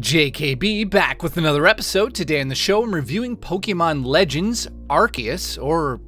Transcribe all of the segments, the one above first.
JKB back with another episode. Today on the show I'm reviewing Pokémon Legends Arceus, or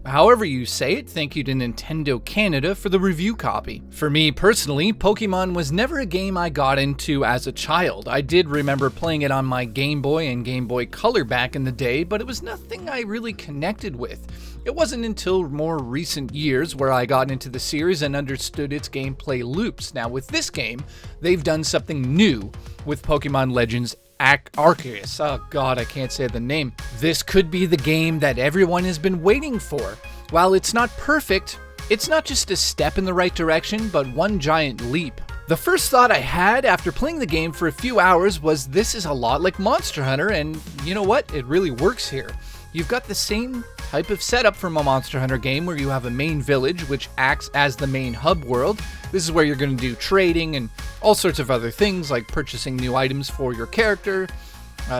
however you say it. Thank you to Nintendo Canada for the review copy. For me personally, Pokemon was never a game I got into as a child. I did remember playing it on my Game Boy and Game Boy Color back in the day, but it was nothing I really connected with. It wasn't until more recent years where I got into the series and understood its gameplay loops. Now with this game, they've done something new with Pokémon Legends Arceus. Oh god, I can't say the name. This could be the game that everyone has been waiting for. While it's not perfect, it's not just a step in the right direction, but one giant leap. The first thought I had after playing the game for a few hours was this is a lot like Monster Hunter, and you know what? It really works here. You've got the same type of setup from a Monster Hunter game where you have a main village which acts as the main hub world. This is where you're going to do trading and all sorts of other things like purchasing new items for your character,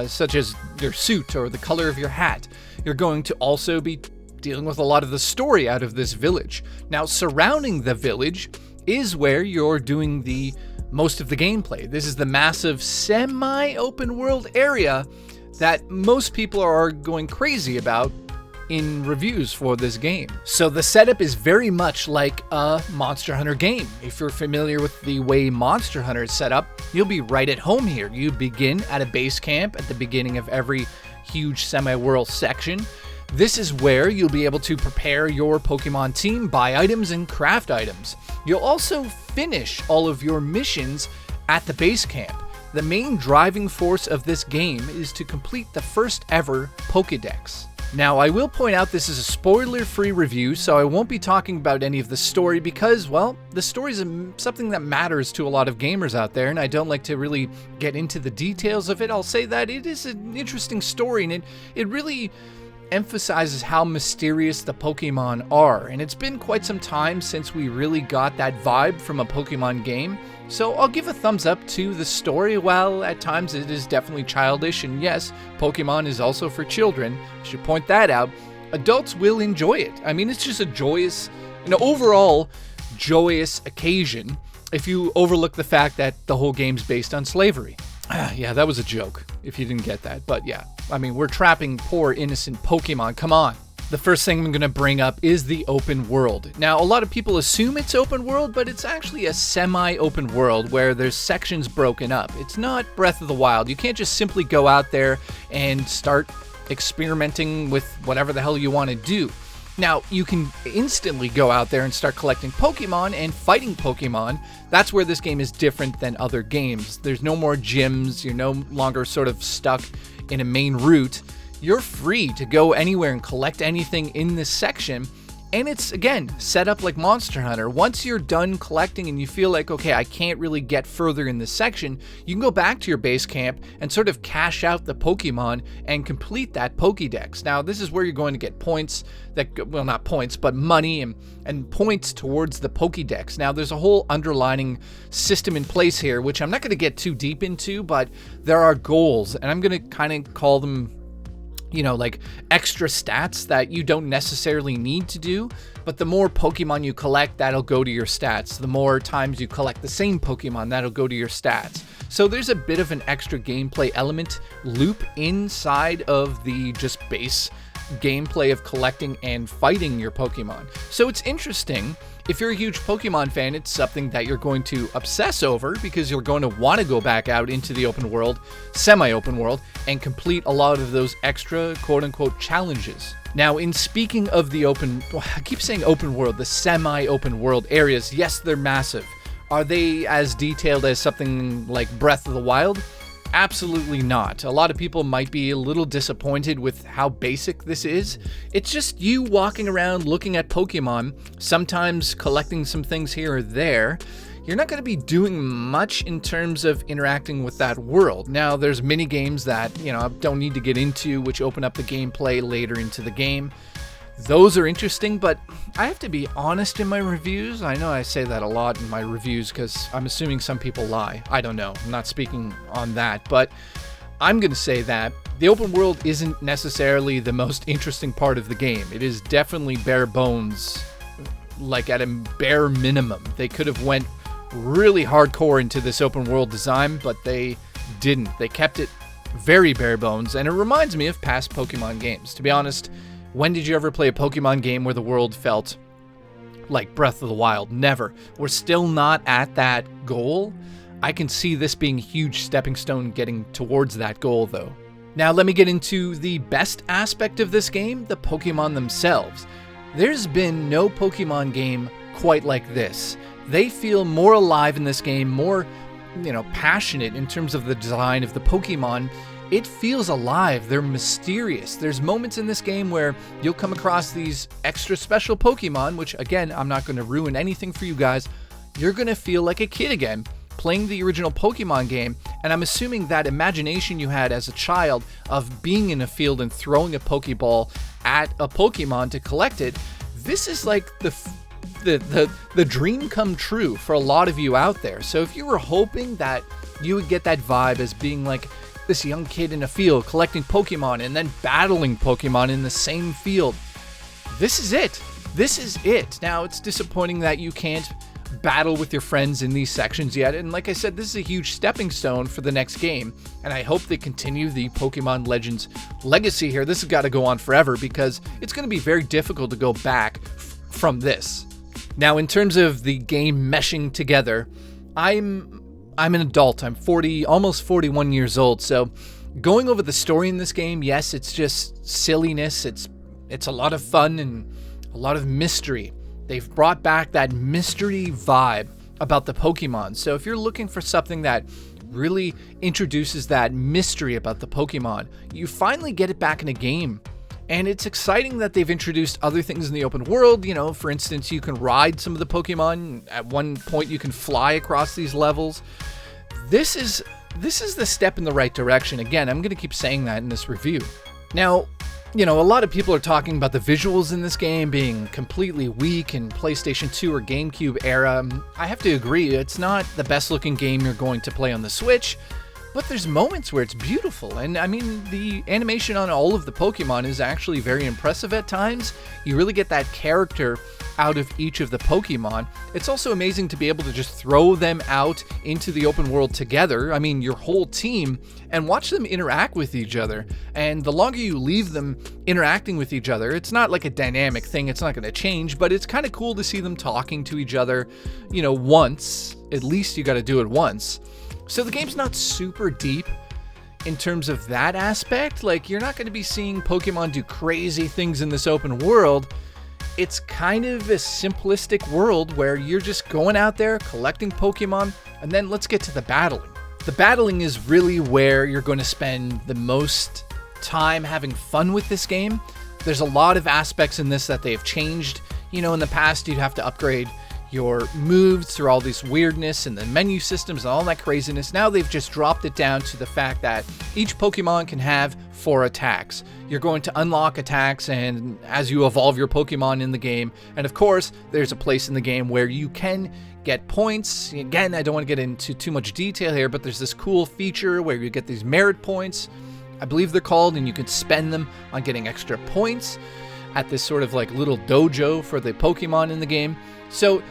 such as your suit or the color of your hat. You're going to also be dealing with a lot of the story out of this village. Now, surrounding the village is where you're doing the most of the gameplay. This is the massive semi-open world area that most people are going crazy about in reviews for this game. So the setup is very much like a Monster Hunter game. If you're familiar with the way Monster Hunter is set up, you'll be right at home here. You begin at a base camp at the beginning of every huge semi-world section. This is where you'll be able to prepare your Pokemon team, buy items, and craft items. You'll also finish all of your missions at the base camp. The main driving force of this game is to complete the first ever Pokédex. Now, I will point out this is a spoiler-free review, so I won't be talking about any of the story because, well, the story is something that matters to a lot of gamers out there, and I don't like to really get into the details of it. I'll say that it is an interesting story, and it really emphasizes how mysterious the Pokemon are, and it's been quite some time since we really got that vibe from a Pokemon game. So I'll give a thumbs up to the story. While at times it is definitely childish, and yes, Pokemon is also for children, I should point that out, adults will enjoy it. I mean, it's just an overall joyous occasion if you overlook the fact that the whole game's based on slavery. Yeah, that was a joke, if you didn't get that. But yeah, I mean, we're trapping poor innocent Pokemon, come on. The first thing I'm going to bring up is the open world. Now, a lot of people assume it's open world, but it's actually a semi-open world where there's sections broken up. It's not Breath of the Wild. You can't just simply go out there and start experimenting with whatever the hell you want to do. Now, you can instantly go out there and start collecting Pokemon and fighting Pokemon. That's where this game is different than other games. There's no more gyms. You're no longer sort of stuck in a main route. You're free to go anywhere and collect anything in this section. And it's, again, set up like Monster Hunter. Once you're done collecting and you feel like, okay, I can't really get further in this section, you can go back to your base camp and sort of cash out the Pokemon and complete that Pokédex. Now, this is where you're going to get points well, not points, but money and points towards the Pokédex. Now, there's a whole underlining system in place here, which I'm not going to get too deep into, but there are goals, and I'm going to kind of call them, like extra stats that you don't necessarily need to do, but the more Pokemon you collect, that'll go to your stats. The more times you collect the same Pokemon, that'll go to your stats. So there's a bit of an extra gameplay element loop inside of the just base gameplay of collecting and fighting your Pokemon. So it's interesting. If you're a huge Pokemon fan, it's something that you're going to obsess over because you're going to want to go back out into the open world, semi-open world, and complete a lot of those extra quote-unquote challenges. Now, in speaking of the I keep saying open world, the semi-open world areas, yes, they're massive. Are they as detailed as something like Breath of the Wild? Absolutely not. A lot of people might be a little disappointed with how basic this is. It's just you walking around looking at Pokemon, sometimes collecting some things here or there. You're not going to be doing much in terms of interacting with that world. Now, there's mini games that, I don't need to get into, which open up the gameplay later into the game. Those are interesting, but I have to be honest in my reviews. I know I say that a lot in my reviews because I'm assuming some people lie. I don't know. I'm not speaking on that, but I'm going to say that the open world isn't necessarily the most interesting part of the game. It is definitely bare bones, like at a bare minimum. They could have went really hardcore into this open world design, but they didn't. They kept it very bare bones, and it reminds me of past Pokemon games. To be honest, when did you ever play a Pokemon game where the world felt like Breath of the Wild? Never. We're still not at that goal. I can see this being a huge stepping stone getting towards that goal, though. Now let me get into the best aspect of this game, the Pokemon themselves. There's been no Pokemon game quite like this. They feel more alive in this game, more, passionate in terms of the design of the Pokemon. It feels alive. They're mysterious. There's moments in this game where you'll come across these extra special Pokemon, which again, I'm not going to ruin anything for you guys. You're going to feel like a kid again, playing the original Pokemon game, and I'm assuming that imagination you had as a child of being in a field and throwing a Pokeball at a Pokemon to collect it, this is like the dream come true for a lot of you out there. So if you were hoping that you would get that vibe as being like this young kid in a field collecting Pokemon and then battling Pokemon in the same field, this is it. This is it. Now, it's disappointing that you can't battle with your friends in these sections yet, and like I said, this is a huge stepping stone for the next game, and I hope they continue the Pokemon Legends legacy here. This has got to go on forever because it's going to be very difficult to go back from this. Now, in terms of the game meshing together, I'm an adult. I'm 40, almost 41 years old, so going over the story in this game, yes, it's just silliness. It's a lot of fun and a lot of mystery. They've brought back that mystery vibe about the Pokemon. So if you're looking for something that really introduces that mystery about the Pokemon, you finally get it back in a game. And it's exciting that they've introduced other things in the open world. For instance, you can ride some of the Pokemon. At one point, you can fly across these levels. This is the step in the right direction. Again, I'm going to keep saying that in this review. Now, a lot of people are talking about the visuals in this game being completely weak in PlayStation 2 or GameCube era. I have to agree, it's not the best looking game you're going to play on the Switch, but there's moments where it's beautiful. And I mean, the animation on all of the Pokemon is actually very impressive at times. You really get that character out of each of the Pokemon. It's also amazing to be able to just throw them out into the open world together. I mean, your whole team, and watch them interact with each other. And the longer you leave them interacting with each other, it's not like a dynamic thing. It's not going to change, but it's kind of cool to see them talking to each other, once. At least you got to do it once. So the game's not super deep in terms of that aspect. Like, you're not going to be seeing Pokemon do crazy things in this open world. It's kind of a simplistic world where you're just going out there, collecting Pokemon, and then let's get to the battling. The battling is really where you're going to spend the most time having fun with this game. There's a lot of aspects in this that they've changed. In the past, you'd have to upgrade your moves through all this weirdness and the menu systems and all that craziness. Now they've just dropped it down to the fact that each Pokemon can have 4 attacks. You're going to unlock attacks and as you evolve your Pokemon in the game. And of course, there's a place in the game where you can get points. Again, I don't want to get into too much detail here, but there's this cool feature where you get these merit points, I believe they're called, and you can spend them on getting extra points at this sort of like little dojo for the Pokemon in the game. So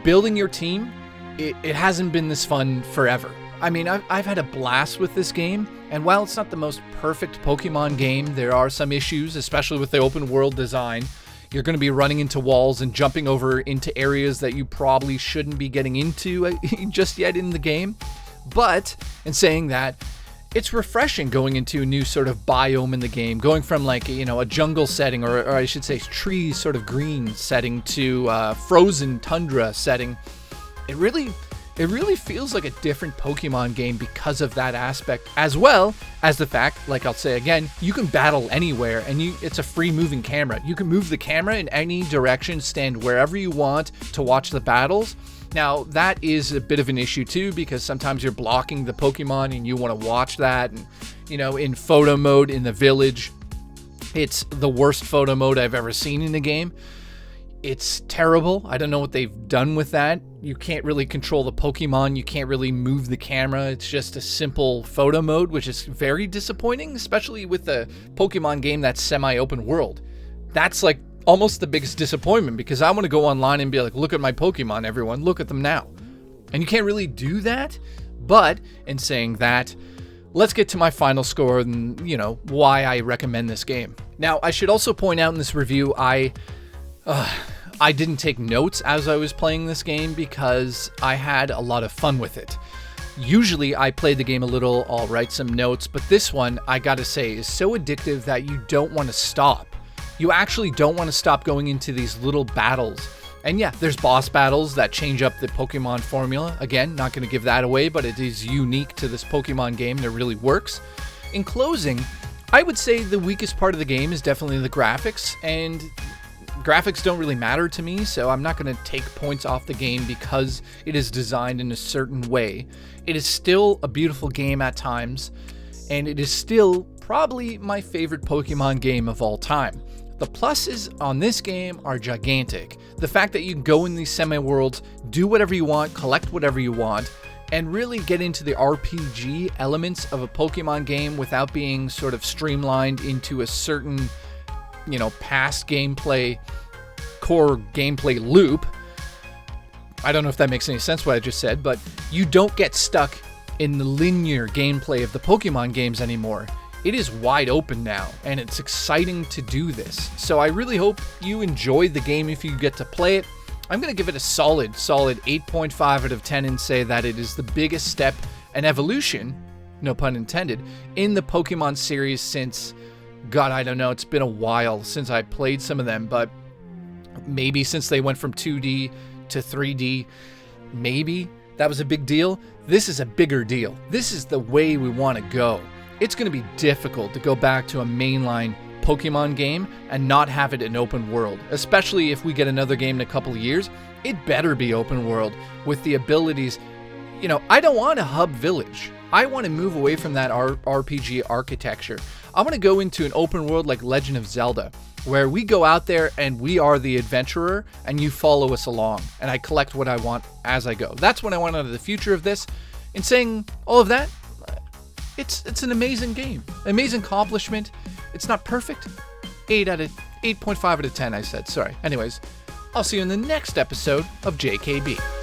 building your team, it hasn't been this fun forever. I mean, I've had a blast with this game, and while it's not the most perfect Pokemon game, there are some issues, especially with the open world design. You're going to be running into walls and jumping over into areas that you probably shouldn't be getting into just yet in the game. But in saying that, it's refreshing going into a new sort of biome in the game, going from like, a jungle setting, or I should say trees sort of green setting, to frozen tundra setting. It really feels like a different Pokemon game because of that aspect, as well as the fact, like I'll say again, you can battle anywhere, and it's a free moving camera. You can move the camera in any direction, stand wherever you want to watch the battles. Now, that is a bit of an issue too, because sometimes you're blocking the Pokemon and you want to watch that. And, in photo mode in the village, it's the worst photo mode I've ever seen in a game. It's terrible. I don't know what they've done with that. You can't really control the Pokemon. You can't really move the camera. It's just a simple photo mode, which is very disappointing, especially with the Pokemon game that's semi-open world. That's like almost the biggest disappointment, because I want to go online and be like, look at my Pokemon, everyone, look at them now. And you can't really do that. But in saying that, let's get to my final score and, why I recommend this game. Now, I should also point out in this review, I didn't take notes as I was playing this game because I had a lot of fun with it. Usually I play the game a little, I'll write some notes, but this one, I gotta say, is so addictive that you don't want to stop. You actually don't want to stop going into these little battles. And yeah, there's boss battles that change up the Pokemon formula. Again, not going to give that away, but it is unique to this Pokemon game and it really works. In closing, I would say the weakest part of the game is definitely the graphics, and graphics don't really matter to me, so I'm not going to take points off the game because it is designed in a certain way. It is still a beautiful game at times, and it is still probably my favorite Pokemon game of all time. The pluses on this game are gigantic. The fact that you can go in these semi-worlds, do whatever you want, collect whatever you want, and really get into the RPG elements of a Pokemon game without being sort of streamlined into a certain, past gameplay, core gameplay loop. I don't know if that makes any sense what I just said, but you don't get stuck in the linear gameplay of the Pokemon games anymore. It is wide open now, and it's exciting to do this. So I really hope you enjoy the game if you get to play it. I'm going to give it a solid 8.5 out of 10 and say that it is the biggest step and evolution, no pun intended, in the Pokemon series since, God, I don't know, it's been a while since I played some of them, but maybe since they went from 2D to 3D, maybe that was a big deal. This is a bigger deal. This is the way we want to go. It's going to be difficult to go back to a mainline Pokemon game and not have it an open world, especially if we get another game in a couple of years. It better be open world with the abilities. I don't want a hub village. I want to move away from that RPG architecture. I want to go into an open world like Legend of Zelda, where we go out there and we are the adventurer and you follow us along, and I collect what I want as I go. That's what I want out of the future of this. In saying all of that, it's an amazing game, amazing accomplishment. It's not perfect. 8.5 out of 10, I said. Sorry. Anyways, I'll see you in the next episode of JKB.